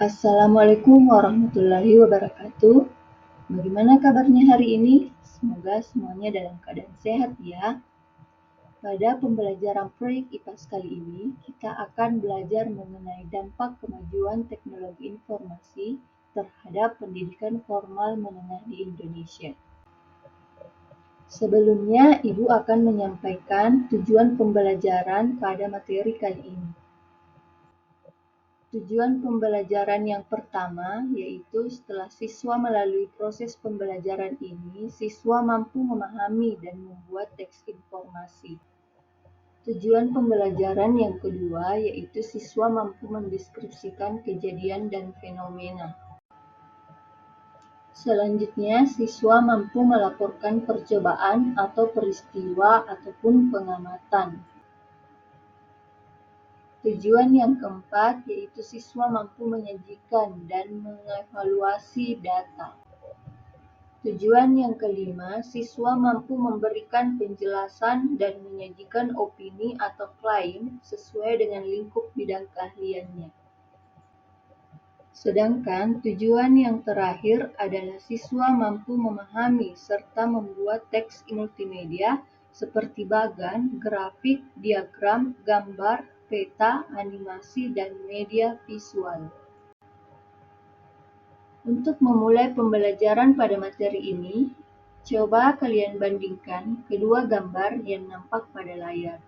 Assalamualaikum warahmatullahi wabarakatuh. Bagaimana kabarnya hari ini? Semoga semuanya dalam keadaan sehat ya. Pada pembelajaran proyek IPAS kali ini, kita akan belajar mengenai dampak kemajuan teknologi informasi terhadap pendidikan formal menengah di Indonesia. Sebelumnya, Ibu akan menyampaikan tujuan pembelajaran pada materi kali ini. Tujuan pembelajaran yang pertama yaitu setelah siswa melalui proses pembelajaran ini, siswa mampu memahami dan membuat teks informasi. Tujuan pembelajaran yang kedua yaitu siswa mampu mendeskripsikan kejadian dan fenomena. Selanjutnya, siswa mampu melaporkan percobaan atau peristiwa ataupun pengamatan. Tujuan yang keempat yaitu siswa mampu menyajikan dan mengevaluasi data. Tujuan yang kelima, siswa mampu memberikan penjelasan dan menyajikan opini atau klaim sesuai dengan lingkup bidang keahliannya. Sedangkan tujuan yang terakhir adalah siswa mampu memahami serta membuat teks multimedia seperti bagan, grafik, diagram, gambar, peta, animasi, dan media visual. Untuk memulai pembelajaran pada materi ini, coba kalian bandingkan kedua gambar yang nampak pada layar.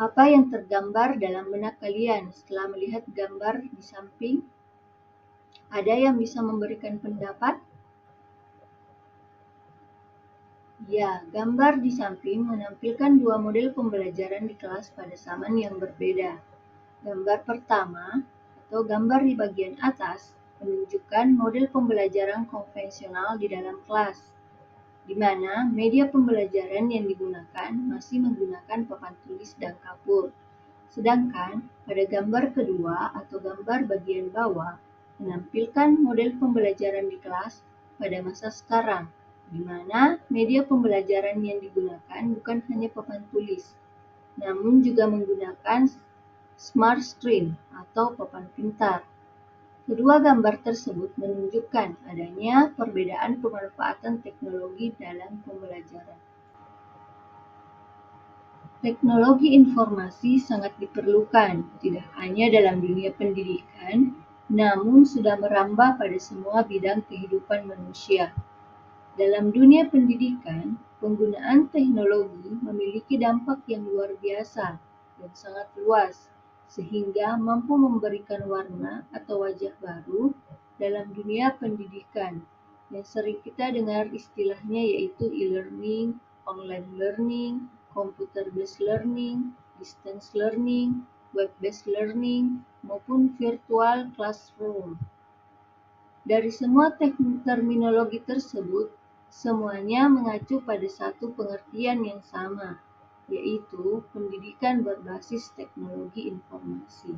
Apa yang tergambar dalam benak kalian setelah melihat gambar di samping? Ada yang bisa memberikan pendapat? Ya, gambar di samping menampilkan dua model pembelajaran di kelas pada zaman yang berbeda. Gambar pertama, atau gambar di bagian atas, menunjukkan model pembelajaran konvensional di dalam kelas, di mana media pembelajaran yang digunakan masih menggunakan papan tulis dan kapur. Sedangkan pada gambar kedua atau gambar bagian bawah, menampilkan model pembelajaran di kelas pada masa sekarang, di mana media pembelajaran yang digunakan bukan hanya papan tulis, namun juga menggunakan smart screen atau papan pintar. Kedua gambar tersebut menunjukkan adanya perbedaan pemanfaatan teknologi dalam pembelajaran. Teknologi informasi sangat diperlukan, tidak hanya dalam dunia pendidikan, namun sudah merambah pada semua bidang kehidupan manusia. Dalam dunia pendidikan, penggunaan teknologi memiliki dampak yang luar biasa dan sangat luas, sehingga mampu memberikan warna atau wajah baru dalam dunia pendidikan yang sering kita dengar istilahnya yaitu e-learning, online learning, computer-based learning, distance learning, web-based learning, maupun virtual classroom. Dari semua terminologi tersebut, semuanya mengacu pada satu pengertian yang sama, yaitu pendidikan berbasis teknologi informasi.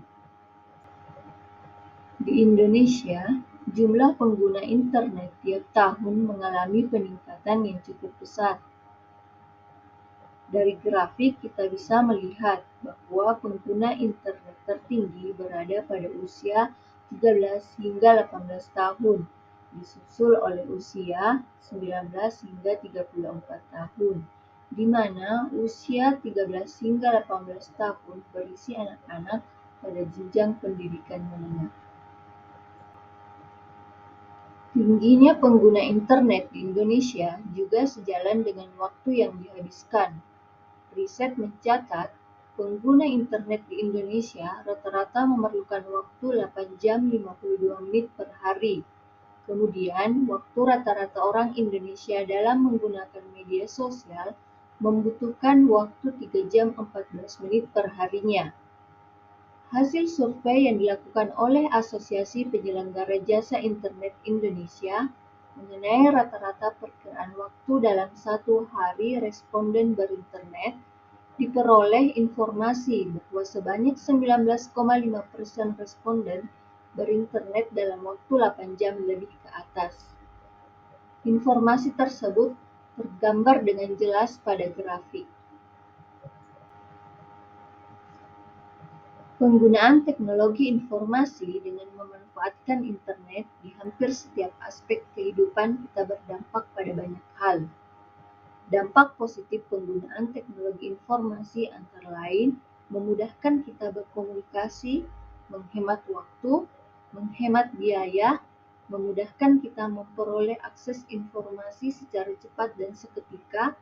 Di Indonesia, jumlah pengguna internet tiap tahun mengalami peningkatan yang cukup besar. Dari grafik kita bisa melihat bahwa pengguna internet tertinggi berada pada usia 13 hingga 18 tahun, disusul oleh usia 19 hingga 34 tahun, di mana usia 13 hingga 18 tahun berisi anak-anak pada jenjang pendidikan menengah. Tingginya pengguna internet di Indonesia juga sejalan dengan waktu yang dihabiskan. Riset mencatat, pengguna internet di Indonesia rata-rata memerlukan waktu 8 jam 52 menit per hari. Kemudian, waktu rata-rata orang Indonesia dalam menggunakan media sosial membutuhkan waktu 3 jam 14 menit per harinya. Hasil survei yang dilakukan oleh Asosiasi Penyelenggara Jasa Internet Indonesia mengenai rata-rata perkiraan waktu dalam satu hari responden berinternet, diperoleh informasi bahwa sebanyak 19,5% responden berinternet dalam waktu 8 jam lebih ke atas. Informasi tersebut tergambar dengan jelas pada grafik. Penggunaan teknologi informasi dengan memanfaatkan internet di hampir setiap aspek kehidupan kita berdampak pada banyak hal. Dampak positif penggunaan teknologi informasi antara lain memudahkan kita berkomunikasi, menghemat waktu, menghemat biaya, memudahkan kita memperoleh akses informasi secara cepat dan seketika,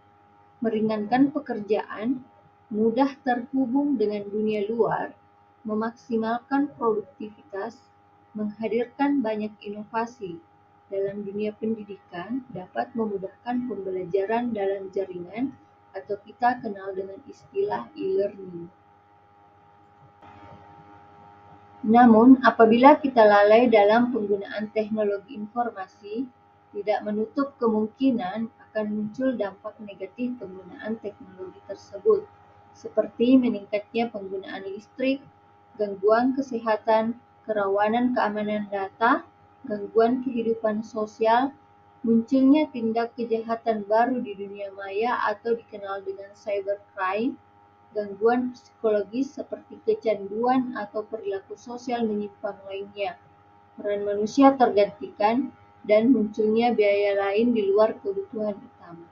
meringankan pekerjaan, mudah terhubung dengan dunia luar, memaksimalkan produktivitas, menghadirkan banyak inovasi. Dalam dunia pendidikan, dapat memudahkan pembelajaran dalam jaringan atau kita kenal dengan istilah e-learning. Namun, apabila kita lalai dalam penggunaan teknologi informasi, tidak menutup kemungkinan akan muncul dampak negatif penggunaan teknologi tersebut, seperti meningkatnya penggunaan listrik, gangguan kesehatan, kerawanan keamanan data, gangguan kehidupan sosial, munculnya tindak kejahatan baru di dunia maya atau dikenal dengan cybercrime, gangguan psikologis seperti kecanduan atau perilaku sosial menyimpang lainnya, peran manusia tergantikan, dan munculnya biaya lain di luar kebutuhan utama.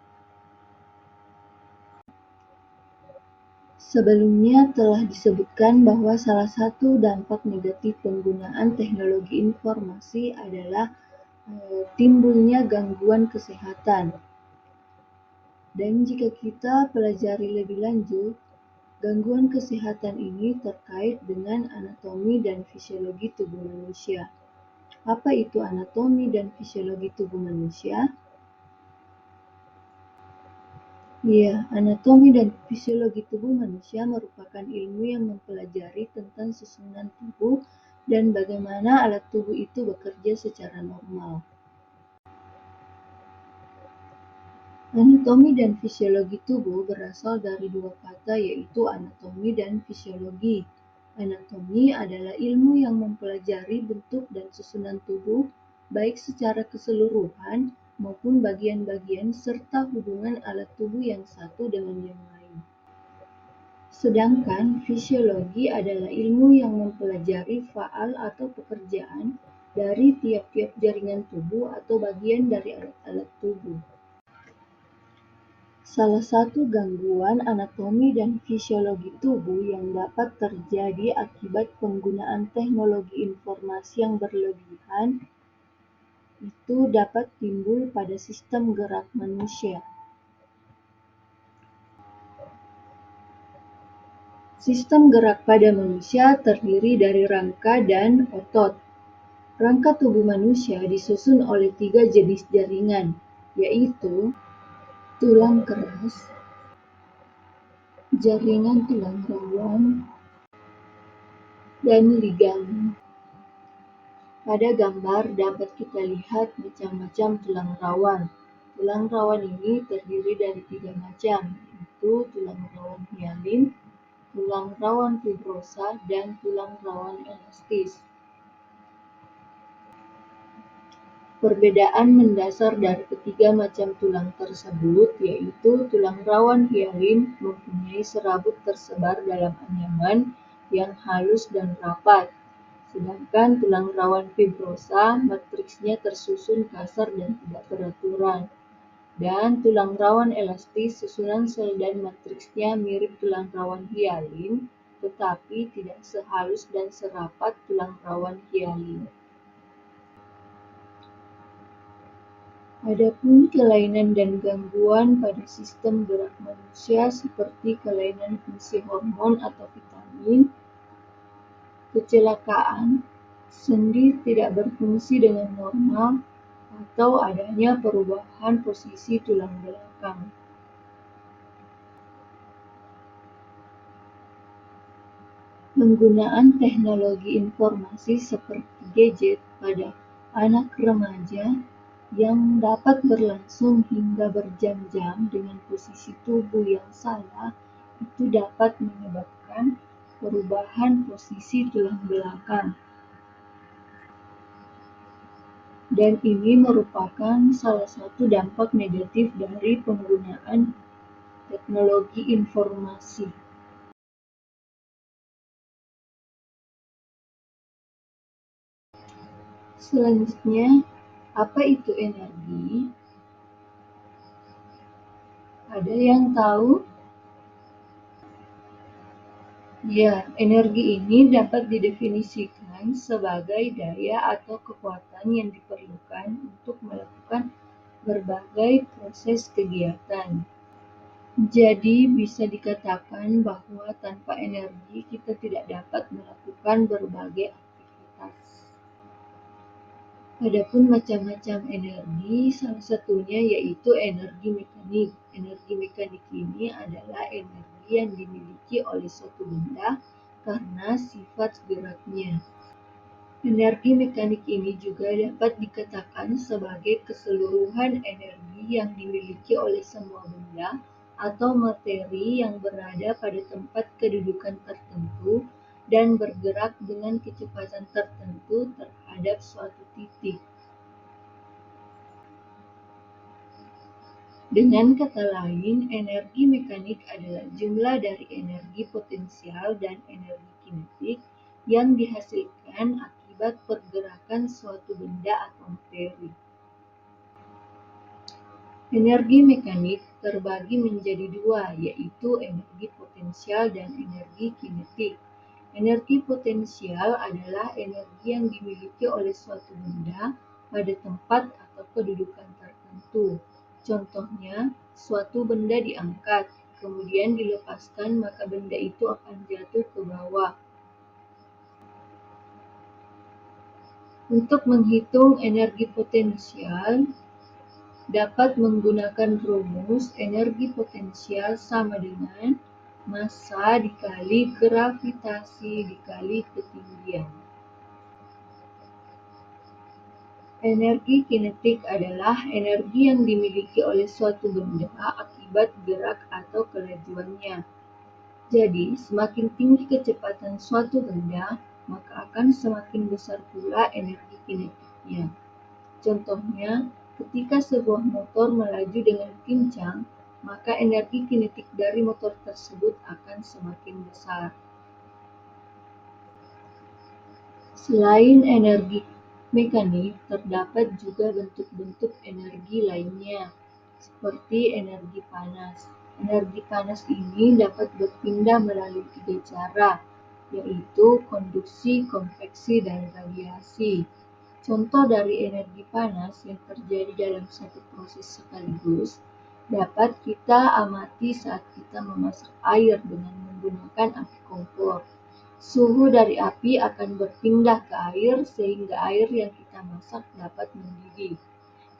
Sebelumnya telah disebutkan bahwa salah satu dampak negatif penggunaan teknologi informasi adalah timbulnya gangguan kesehatan. Dan jika kita pelajari lebih lanjut, gangguan kesehatan ini terkait dengan anatomi dan fisiologi tubuh manusia. Apa itu anatomi dan fisiologi tubuh manusia? Ya, anatomi dan fisiologi tubuh manusia merupakan ilmu yang mempelajari tentang susunan tubuh dan bagaimana alat tubuh itu bekerja secara normal. Anatomi dan fisiologi tubuh berasal dari dua kata yaitu anatomi dan fisiologi. Anatomi adalah ilmu yang mempelajari bentuk dan susunan tubuh, baik secara keseluruhan maupun bagian-bagian serta hubungan alat tubuh yang satu dengan yang lain. Sedangkan fisiologi adalah ilmu yang mempelajari faal atau pekerjaan dari tiap-tiap jaringan tubuh atau bagian dari alat-alat tubuh. Salah satu gangguan anatomi dan fisiologi tubuh yang dapat terjadi akibat penggunaan teknologi informasi yang berlebihan itu dapat timbul pada sistem gerak manusia. Sistem gerak pada manusia terdiri dari rangka dan otot. Rangka tubuh manusia disusun oleh 3 jenis jaringan, yaitu tulang keras, jaringan tulang rawan, dan ligamen. Pada gambar dapat kita lihat macam-macam tulang rawan. Tulang rawan ini terdiri dari 3 macam, yaitu tulang rawan hialin, tulang rawan fibrosa, dan tulang rawan elastis. Perbedaan mendasar dari ketiga macam tulang tersebut yaitu tulang rawan hialin mempunyai serabut tersebar dalam anyaman yang halus dan rapat, sedangkan tulang rawan fibrosa matriksnya tersusun kasar dan tidak beraturan. Dan tulang rawan elastis susunan sel dan matriksnya mirip tulang rawan hialin, tetapi tidak sehalus dan serapat tulang rawan hialin. Adapun kelainan dan gangguan pada sistem gerak manusia seperti kelainan fungsi hormon atau vitamin, kecelakaan, sendi tidak berfungsi dengan normal, atau adanya perubahan posisi tulang belakang. Penggunaan teknologi informasi seperti gadget pada anak remaja yang dapat berlangsung hingga berjam-jam dengan posisi tubuh yang salah itu dapat menyebabkan perubahan posisi tulang belakang. Dan ini merupakan salah satu dampak negatif dari penggunaan teknologi informasi. Selanjutnya, apa itu energi? Ada yang tahu? Ya, energi ini dapat didefinisikan sebagai daya atau kekuatan yang diperlukan untuk melakukan berbagai proses kegiatan. Jadi, bisa dikatakan bahwa tanpa energi kita tidak dapat melakukan berbagai aktivitas. Adapun macam-macam energi, salah satunya yaitu energi mekanik. Energi mekanik ini adalah energi yang dimiliki oleh suatu benda karena sifat geraknya. Energi mekanik ini juga dapat dikatakan sebagai keseluruhan energi yang dimiliki oleh semua benda atau materi yang berada pada tempat kedudukan tertentu dan bergerak dengan kecepatan tertentu terhadap suatu titik. Dengan kata lain, energi mekanik adalah jumlah dari energi potensial dan energi kinetik yang dihasilkan akibat pergerakan suatu benda atau materi. Energi mekanik terbagi menjadi dua, yaitu energi potensial dan energi kinetik. Energi potensial adalah energi yang dimiliki oleh suatu benda pada tempat atau kedudukan tertentu. Contohnya, suatu benda diangkat, kemudian dilepaskan, maka benda itu akan jatuh ke bawah. Untuk menghitung energi potensial, dapat menggunakan rumus energi potensial sama dengan massa dikali gravitasi dikali ketinggian. Energi kinetik adalah energi yang dimiliki oleh suatu benda akibat gerak atau kelajuannya. Jadi, semakin tinggi kecepatan suatu benda, maka akan semakin besar pula energi kinetiknya. Contohnya, ketika sebuah motor melaju dengan kencang, maka energi kinetik dari motor tersebut akan semakin besar. Selain energi mekanik, terdapat juga bentuk-bentuk energi lainnya, seperti energi panas. Energi panas ini dapat berpindah melalui 3 cara, yaitu konduksi, konveksi, dan radiasi. Contoh dari energi panas yang terjadi dalam satu proses sekaligus dapat kita amati saat kita memasak air dengan menggunakan api kompor. Suhu dari api akan berpindah ke air sehingga air yang kita masak dapat mendidih.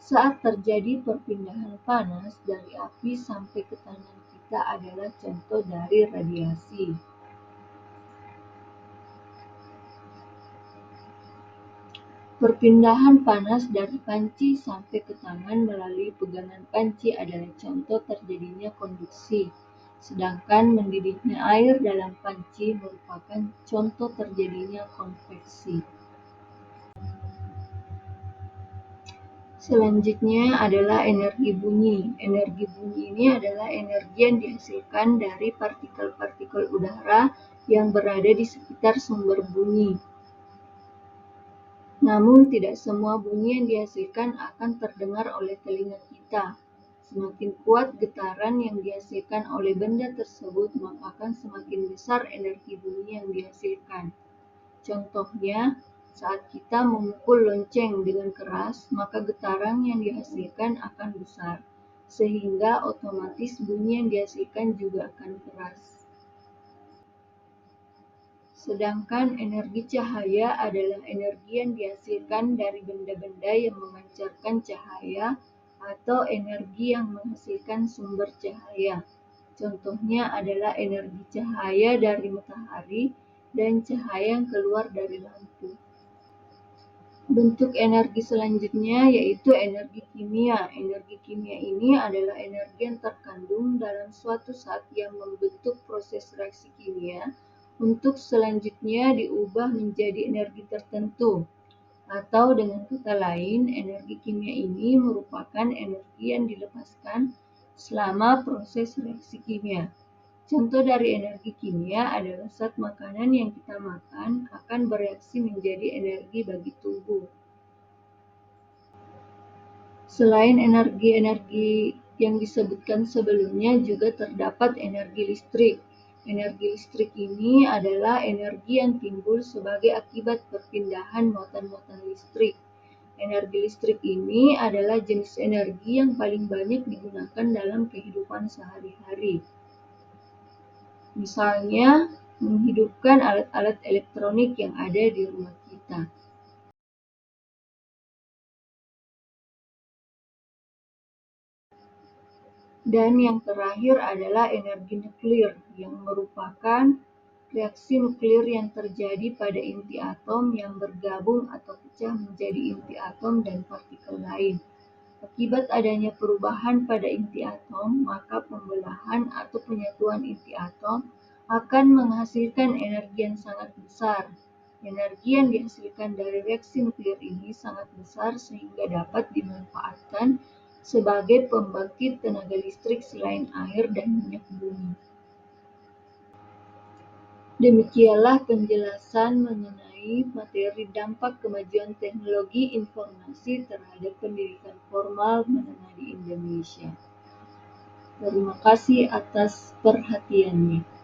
Saat terjadi perpindahan panas dari api sampai ke tangan kita adalah contoh dari radiasi. Perpindahan panas dari panci sampai ke tangan melalui pegangan panci adalah contoh terjadinya konduksi, sedangkan mendidihnya air dalam panci merupakan contoh terjadinya konveksi. Selanjutnya adalah energi bunyi. Energi bunyi ini adalah energi yang dihasilkan dari partikel-partikel udara yang berada di sekitar sumber bunyi. Namun tidak semua bunyi yang dihasilkan akan terdengar oleh telinga kita. Semakin kuat getaran yang dihasilkan oleh benda tersebut, maka akan semakin besar energi bunyi yang dihasilkan. Contohnya, saat kita memukul lonceng dengan keras, maka getaran yang dihasilkan akan besar, sehingga otomatis bunyi yang dihasilkan juga akan keras. Sedangkan energi cahaya adalah energi yang dihasilkan dari benda-benda yang memancarkan cahaya atau energi yang menghasilkan sumber cahaya. Contohnya adalah energi cahaya dari matahari dan cahaya yang keluar dari lampu. Bentuk energi selanjutnya yaitu energi kimia. Energi kimia ini adalah energi yang terkandung dalam suatu zat yang membentuk proses reaksi kimia untuk selanjutnya diubah menjadi energi tertentu. Atau dengan kata lain, energi kimia ini merupakan energi yang dilepaskan selama proses reaksi kimia. Contoh dari energi kimia adalah zat makanan yang kita makan akan bereaksi menjadi energi bagi tubuh. Selain energi-energi yang disebutkan sebelumnya, juga terdapat energi listrik. Energi listrik ini adalah energi yang timbul sebagai akibat perpindahan muatan-muatan listrik. Energi listrik ini adalah jenis energi yang paling banyak digunakan dalam kehidupan sehari-hari. Misalnya, menghidupkan alat-alat elektronik yang ada di rumah kita. Dan yang terakhir adalah energi nuklir, yang merupakan reaksi nuklir yang terjadi pada inti atom yang bergabung atau pecah menjadi inti atom dan partikel lain. Akibat adanya perubahan pada inti atom, maka pembelahan atau penyatuan inti atom akan menghasilkan energi yang sangat besar. Energi yang dihasilkan dari reaksi nuklir ini sangat besar sehingga dapat dimanfaatkan sebagai pembangkit tenaga listrik selain air dan minyak bumi. Demikianlah penjelasan mengenai materi dampak kemajuan teknologi informasi terhadap pendidikan formal menengah di Indonesia. Terima kasih atas perhatiannya.